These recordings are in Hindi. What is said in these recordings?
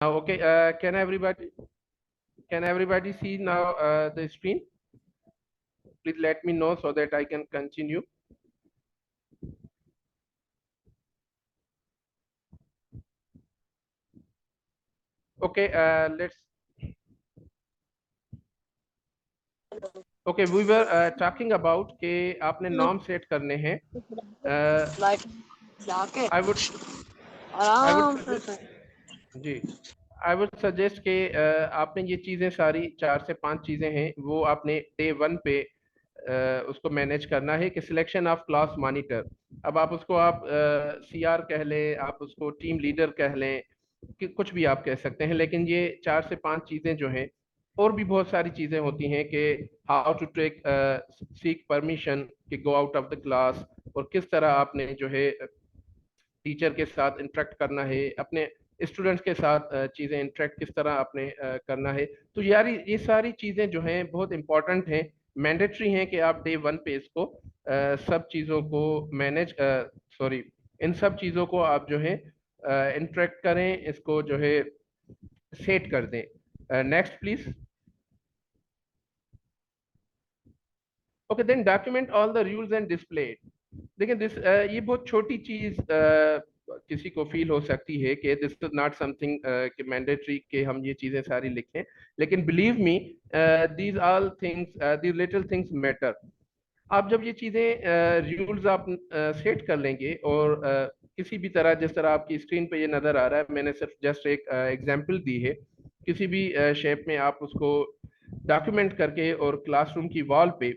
Okay, can everybody see now the screen? Please let me know so that I can continue. Okay, let's. Okay, we were talking about कि आपने norm set करने हैं. लाइट जाके I would आराम से suggest जी आई वुड सजेस्ट कि आपने ये चीज़ें सारी 4 से 5 चीज़ें हैं वो आपने डे 1 पे उसको मैनेज करना है कि सिलेक्शन ऑफ क्लास मॉनिटर. अब आप उसको आप सीआर कह लें, आप उसको टीम लीडर कह लें, कि कुछ भी आप कह सकते हैं, लेकिन ये 4 से 5 चीज़ें जो हैं, और भी बहुत सारी चीज़ें होती हैं कि how to take seek permission कि go out of the class, और किस तरह आपने जो है टीचर के साथ इंटरेक्ट करना है, अपने स्टूडेंट्स के साथ चीज़ें इंटरेक्ट किस तरह आपने करना है. तो यार ये सारी चीज़ें जो हैं बहुत इंपॉर्टेंट हैं, मैंडेटरी हैं कि आप डे 1 पे इसको सब चीज़ों को मैनेज सॉरी इन सब चीज़ों को आप जो है इंटरेक्ट करें, इसको जो है सेट कर दें. Next please. Okay, then document all the rules and display. देखिए ये बहुत छोटी चीज किसी को फील हो सकती है कि दिस इज नॉट समथिंग कि मैंडेटरी कि हम ये चीजें सारी लिखें, लेकिन believe me these all things, these little things matter. आप जब ये चीजें रूल्स आप सेट कर लेंगे, और किसी भी तरह, जिस तरह आपकी स्क्रीन पे ये नजर आ रहा है, मैंने सिर्फ जस्ट एक एग्जांपल दी है, किसी भी शेप में आप उसको डॉक्यूमेंट करके और क्लासरूम की वॉल पे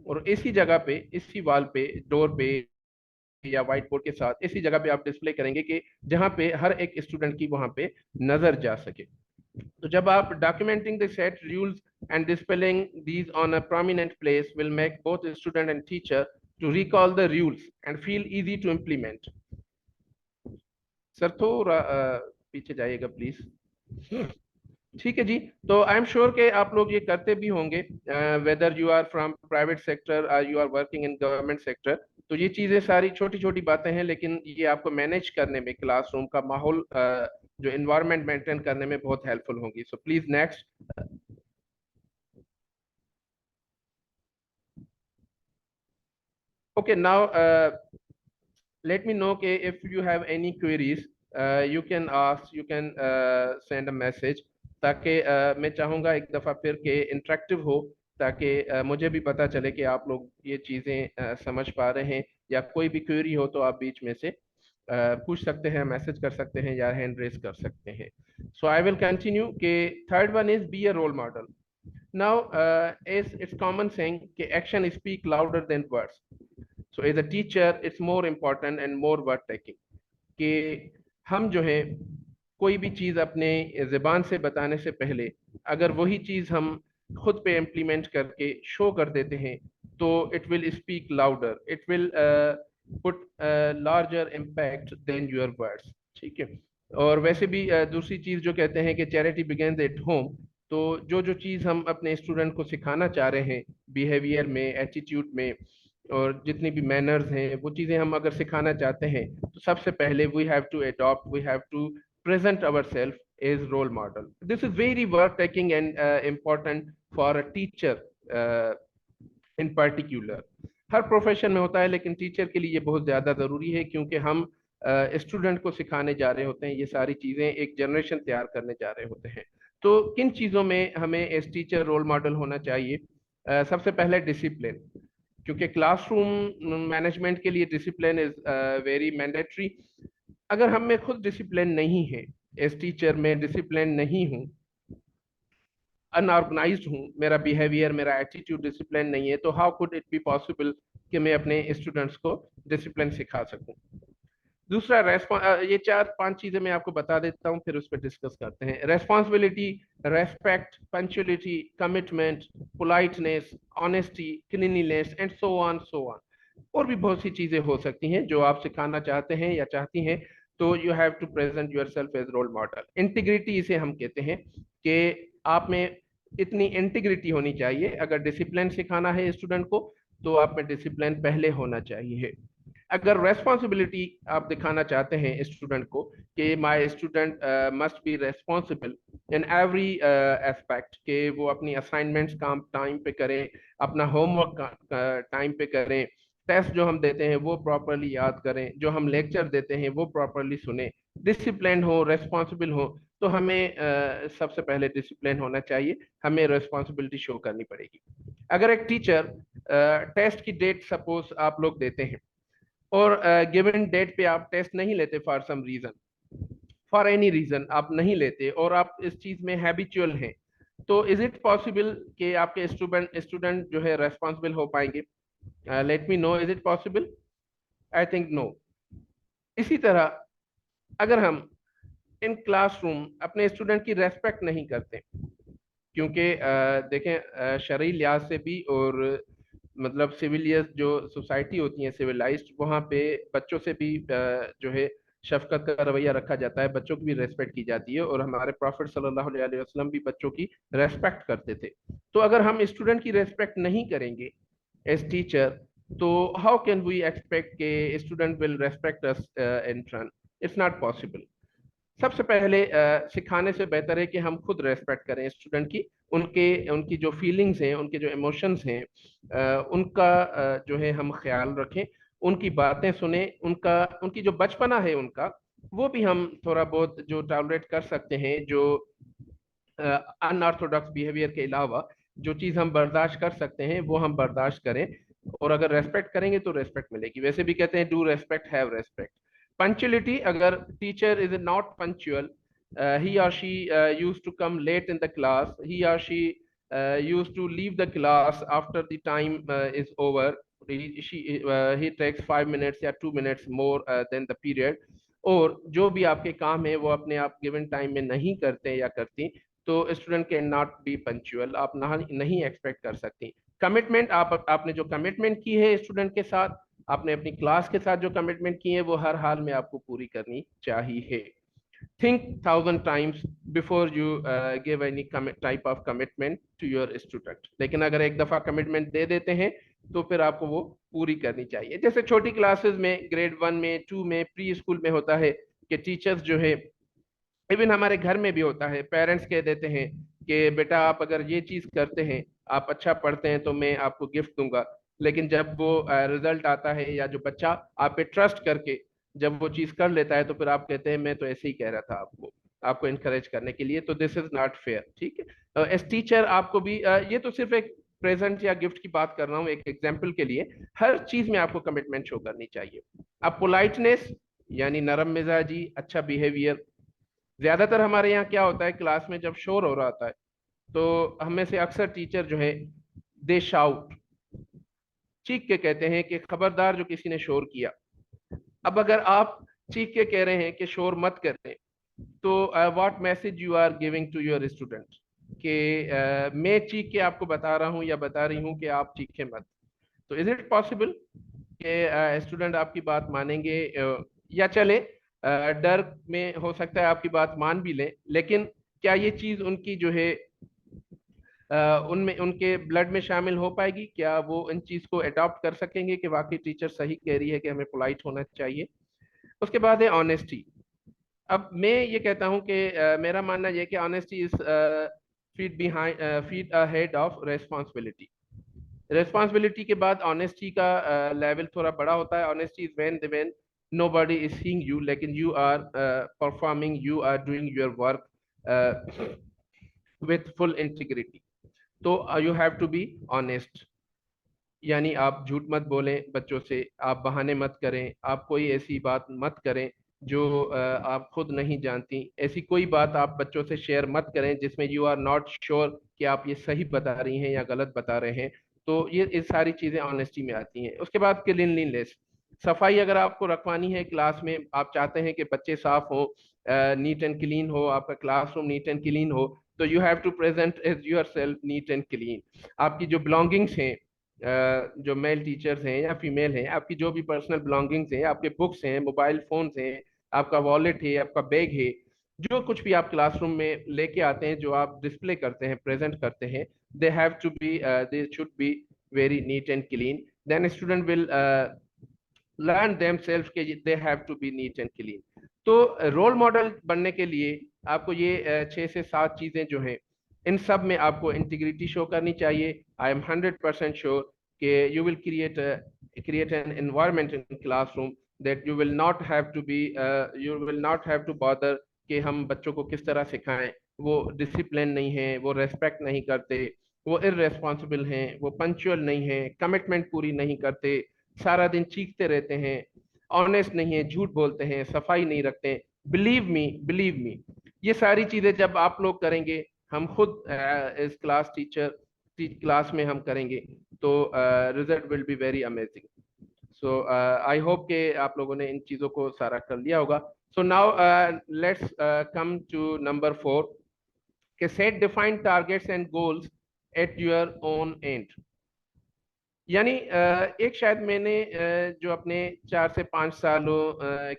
और इसी जगह पे, इसी वॉल पे, डोर पे या व्हाइट बोर्ड के साथ इसी जगह पे आप डिस्प्ले करेंगे कि जहां पे हर एक स्टूडेंट की वहां पे नजर जा सके. तो जब आप documenting the set rules and displaying these on a prominent place will make both student and teacher to recall the rules and feel easy to implement. Sir थोड़ा पीछे जाइएगा प्लीज. ठीक है जी. तो आई एम श्योर कि आप लोग ये करते भी होंगे, whether you are from private sector और you are working in government sector. तो ये चीजें सारी छोटी छोटी बातें हैं, लेकिन ये आपको मैनेज करने में, क्लासरूम का माहौल, जो इन्वायरमेंट मेंटेन करने में बहुत हेल्पफुल होंगी. So please next. Okay, now let me know कि if you have any queries, you can ask, you can send a message, ताकि मैं चाहूँगा एक दफ़ा फिर के इंटरेक्टिव हो, ताकि मुझे भी पता चले कि आप लोग ये चीज़ें समझ पा रहे हैं, या कोई भी क्वेरी हो तो आप बीच में से पूछ सकते हैं, मैसेज कर सकते हैं, या हैंड रेस कर सकते हैं. सो आई विल कंटिन्यू कि third one is be a role model. Now it's common saying कि action speak louder than words. So as a teacher it's more important and more word taking कि हम जो है कोई भी चीज़ अपने ज़बान से बताने से पहले अगर वही चीज़ हम खुद पे इम्प्लीमेंट करके शो कर देते हैं, तो it will speak louder, it will put larger impact than your words. ठीक है. और वैसे भी दूसरी चीज़ जो कहते हैं कि चैरिटी बिगेन्स एट होम. तो जो जो चीज़ हम अपने स्टूडेंट को सिखाना चाह रहे हैं, बिहेवियर में, एटीट्यूड में, और जितनी भी मैनर्स हैं, वो चीज़ें हम अगर सिखाना चाहते हैं, तो सबसे पहले we have to adopt, we have to present ourselves as role model. This is very worth taking and important for a teacher uh, in particular. Her profession में होता है, लेकिन टीचर के लिए ये बहुत ज़्यादा ज़रूरी है, क्योंकि हम स्टूडेंट को सिखाने जा रहे होते हैं, ये सारी चीज़ें एक जनरेशन तैयार करने जा रहे होते हैं. तो किन चीज़ों में हमें एज टीचर रोल मॉडल होना चाहिए? सबसे पहले डिसिप्लिन, क्योंकि क्लासरूम मैनेजमेंट के लिए डिसिप्लिन इज वेरी मैंडेटरी. अगर हम में खुद डिसिप्लिन नहीं है, एज टीचर में डिसिप्लिन नहीं हूँ, अनऑर्गेनाइज्ड हूँ, मेरा बिहेवियर, मेरा एटीट्यूड डिसिप्लिन नहीं है, तो how could it be possible कि मैं अपने स्टूडेंट्स को डिसिप्लिन सिखा सकूं? दूसरा ये 4-5 चीजें मैं आपको बता देता हूँ, फिर उस पर डिस्कस करते हैं. Responsibility, respect, punctuality, commitment, politeness, honesty, cleanliness and so on. और भी बहुत सी चीजें हो सकती हैं जो आप सिखाना चाहते हैं या चाहती हैं. तो you have to present yourself as role model. Integrity इसे हम कहते हैं कि आप में इतनी इंटीग्रिटी होनी चाहिए. अगर डिसिप्लिन सिखाना है स्टूडेंट को, तो आप में डिसिप्लिन पहले होना चाहिए. अगर रेस्पॉन्सिबिलिटी आप दिखाना चाहते हैं स्टूडेंट को कि my student must be responsible in every aspect, कि वो अपनी असाइनमेंट्स काम टाइम पे करें, अपना होमवर्क टाइम पे करें, टेस्ट जो हम देते हैं वो प्रॉपरली याद करें, जो हम लेक्चर देते हैं वो प्रॉपरली सुने, डिसिप्लिन हो, रेस्पॉन्सिबल हो, तो हमें सबसे पहले डिसिप्लिन होना चाहिए, हमें रेस्पॉन्सिबिलिटी शो करनी पड़ेगी। अगर एक टीचर टेस्ट की डेट सपोज आप लोग देते हैं और गिवन डेट पे आप टेस्ट नहीं लेते for some reason, for any reason आप नहीं लेते और आप इस चीज में हैबिचुअल हैं, तो इज इट पॉसिबल कि आपके स्टूडेंट स्टूडेंट जो है रेस्पॉन्सिबल हो पाएंगे? Let me know, is it possible? I think no. इसी तरह अगर हम इन क्लासरूम अपने स्टूडेंट की रेस्पेक्ट नहीं करते, क्योंकि देखें शरई लिहाज से भी और मतलब सिविलियस जो सोसाइटी होती है सिविलाइज्ड, वहाँ पे बच्चों से भी जो है शफकत का रवैया रखा जाता है, बच्चों की भी रेस्पेक्ट की जाती है, और हमारे प्रॉफिट सल्लल्लाहु अलैहि वसल्लम भी बच्चों की रेस्पेक्ट करते थे। तो अगर हम स्टूडेंट की रेस्पेक्ट नहीं करेंगे एज टीचर, तो हाउ कैन वी एक्सपेक्ट के student will respect us in turn? It's not possible. सबसे पहले सिखाने से बेहतर है कि हम खुद रेस्पेक्ट करें स्टूडेंट की, उनके उनकी जो फीलिंग्स हैं, उनके जो इमोशंस हैं, उनका जो है हम ख्याल रखें, उनकी बातें सुने, उनका उनकी जो बचपना है उनका, वो भी हम थोड़ा बहुत जो टॉलरेट कर सकते हैं, जो अनऑर्थोडॉक्स बिहेवियर के अलावा जो चीज़ हम बर्दाश्त कर सकते हैं वो हम बर्दाश्त करें, और अगर रेस्पेक्ट करेंगे तो रेस्पेक्ट मिलेगी। वैसे भी कहते हैं do respect have respect. Punctuality, अगर teacher is not punctual, he or she used to come late in the class, he or she used to leave the class after the time is over, he takes 5 minutes या 2 minutes more than the period, और जो भी आपके काम है वो अपने आप गिवन टाइम में नहीं करते या करती, तो student can not be punctual, आप नहीं एक्सपेक्ट कर सकती। कमिटमेंट, आपने जो कमिटमेंट की है स्टूडेंट के साथ, आपने अपनी क्लास के साथ जो कमिटमेंट की है वो हर हाल में आपको पूरी करनी चाहिए। think 1,000 times before you give any type of commitment to your student। लेकिन अगर एक दफा कमिटमेंट दे देते हैं तो फिर आपको वो पूरी करनी चाहिए। जैसे छोटी क्लासेस में, ग्रेड 1 में, 2 में, प्री स्कूल में होता है कि टीचर्स जो है, इवन हमारे घर में भी होता है, पेरेंट्स कह देते हैं कि बेटा आप अगर ये चीज करते हैं, आप अच्छा पढ़ते हैं तो मैं आपको गिफ्ट दूंगा, लेकिन जब वो रिजल्ट आता है या जो बच्चा आप पे ट्रस्ट करके जब वो चीज कर लेता है तो फिर आप कहते हैं मैं तो ऐसे ही कह रहा था आपको, आपको इनकरेज करने के लिए, तो दिस इज नॉट फेयर। ठीक है, एज टीचर आपको भी ये तो सिर्फ एक प्रेजेंट या गिफ्ट की बात कर रहा हूँ, एक एग्जाम्पल के लिए, हर चीज में आपको कमिटमेंट शो करनी चाहिए। अब पोलाइटनेस यानी नरम मिजाजी, अच्छा बिहेवियर, ज्यादातर हमारे यहाँ क्या होता है क्लास में जब शोर हो रहा होता है तो हमें से अक्सर टीचर जो है दे शाउट, चीख के कहते हैं कि खबरदार जो किसी ने शोर किया। अब अगर आप चीख के कह रहे हैं कि शोर मत करें, तो what message you are giving to your student कि मैं चीख के आपको बता रहा हूँ या बता रही हूँ कि आप चीखे मत। तो इज इट पॉसिबल कि स्टूडेंट आपकी बात मानेंगे? या चले डर में हो सकता है आपकी बात मान भी लें, लेकिन क्या ये चीज उनकी जो है उनमें उनके ब्लड में शामिल हो पाएगी? क्या वो इन चीज को अडॉप्ट कर सकेंगे कि वाकई टीचर सही कह रही है कि हमें पोलाइट होना चाहिए? उसके बाद है ऑनेस्टी। अब मैं ये कहता हूँ कि मेरा मानना यह कि honesty is feed ahead of responsibility. Responsibility के बाद ऑनेस्टी का लेवल थोड़ा बड़ा होता है। Honesty is when nobody is seeing you, लेकिन you are performing, you are doing your work with full integrity। तो you have to be honest, यानी आप झूठ मत बोलें बच्चों से, आप बहाने मत करें, आप कोई ऐसी बात मत करें जो आप खुद नहीं जानती, ऐसी कोई बात आप बच्चों से शेयर मत करें जिसमें यू आर नॉट श्योर कि आप ये सही बता रही हैं या गलत बता रहे हैं। तो ये सारी चीज़ें ऑनेस्टी में आती हैं। उसके बाद क्लीनलीनेस, सफाई अगर आपको रखवानी है क्लास में, आप चाहते हैं कि बच्चे साफ हो, नीट एंड क्लीन हो, आपका क्लासरूम नीट एंड क्लीन हो, तो you have to present as yourself neat and clean. आपकी जो बिलोंगिंग्स हैं, जो मेल टीचर्स हैं या फीमेल हैं, आपकी जो भी पर्सनल बिलोंगिंग्स हैं, आपके बुक्स हैं, मोबाइल फोन्स हैं, आपका वॉलेट है, आपका बैग है, जो कुछ भी आप क्लासरूम में लेके आते हैं, जो आप डिस्प्ले करते हैं, प्रेजेंट करते हैं, they should be very neat and clean. Then student will learn themselves के they have to be neat and clean. तो रोल मॉडल बनने के लिए आपको ये 6 से 7 चीजें जो हैं, इन सब में आपको इंटीग्रिटी शो करनी चाहिए। आई एम 100% श्योर कि you will create an environment in classroom that you will not have to bother कि हम बच्चों को किस तरह सिखाएं। वो डिसिप्लिन नहीं है, वो रेस्पेक्ट नहीं करते, वो इररेस्पॉन्सिबल हैं, वो पंक्चुअल नहीं है, कमिटमेंट पूरी नहीं करते, सारा दिन चीखते रहते हैं, ऑनेस्ट नहीं है, झूठ बोलते हैं, सफाई नहीं रखते। बिलीव मी, ये सारी चीजें जब आप लोग करेंगे, हम खुद इस क्लास में हम करेंगे, तो result will be very amazing. So I hope कि आप लोगों ने इन चीजों को सारा कर लिया होगा। So now let's come to number 4 कि set defined targets and goals at your own end. यानी एक शायद मैंने जो अपने 4 से 5 सालों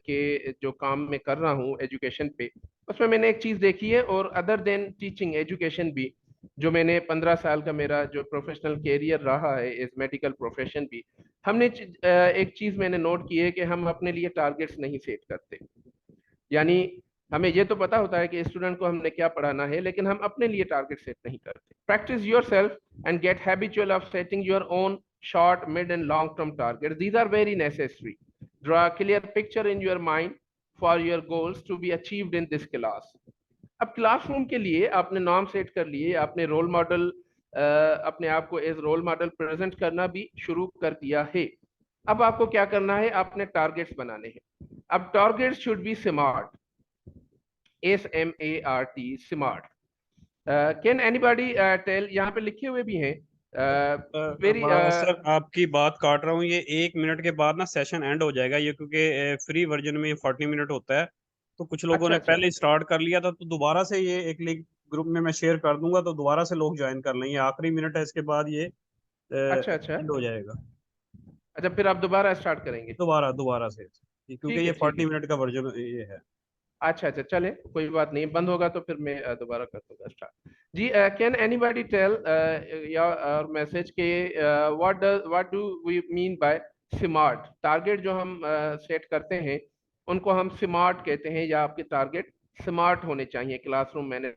के जो काम में कर रहा हूँ एजुकेशन पे, उसमें मैंने एक चीज़ देखी है, और अदर देन टीचिंग एजुकेशन भी, जो मैंने 15 साल का मेरा जो प्रोफेशनल कैरियर रहा है इस मेडिकल प्रोफेशन भी, हमने एक चीज़ मैंने नोट की है कि हम अपने लिए टारगेट्स नहीं सेट करते। यानी हमें ये तो पता होता है कि स्टूडेंट को हमने क्या पढ़ाना है, लेकिन हम अपने लिए टारगेट सेट नहीं करते। Practice yourself and get habitual of setting your own short, mid and long term targets. These are very necessary. Draw a clear picture in your mind for your goals to be achieved in this class. अब क्लासरूम के लिए आपने नॉर्म सेट कर लिए, आपने रोल मॉडल अपने आप को एज रोल मॉडल प्रेजेंट करना भी शुरू कर दिया है। अब आपको क्या करना है, आपने टारगेट्स बनाने हैं। अब targets should be smart, SMART, smart. Can anybody tell, यहाँ पे लिखे हुए भी हैं वेरी सर आपकी बात काट रहा हूँ, ये 1 मिनट के बाद ना सेशन एंड हो जाएगा ये, क्योंकि फ्री वर्जन में 40 मिनट होता है, तो कुछ लोगों ने पहले स्टार्ट कर लिया था, तो दोबारा से ये एक लिंक ग्रुप में मैं शेयर कर दूंगा, तो दोबारा से लोग ज्वाइन कर लेंगे। आखिरी मिनट है, इसके बाद ये एंड हो जाएगा। अच्छा, फिर आप दोबारा स्टार्ट करेंगे? दोबारा से, क्योंकि ये 40 मिनट का वर्जन ये है। अच्छा, चले, कोई बात नहीं, बंद होगा तो फिर मैं दोबारा कर दूंगा स्टार्ट। जी, can anybody tell your message के what do we mean by smart? Target जो हम सेट करते हैं उनको हम स्मार्ट कहते हैं, या आपके टारगेट स्मार्ट होने चाहिए क्लासरूम मैनेजमेंट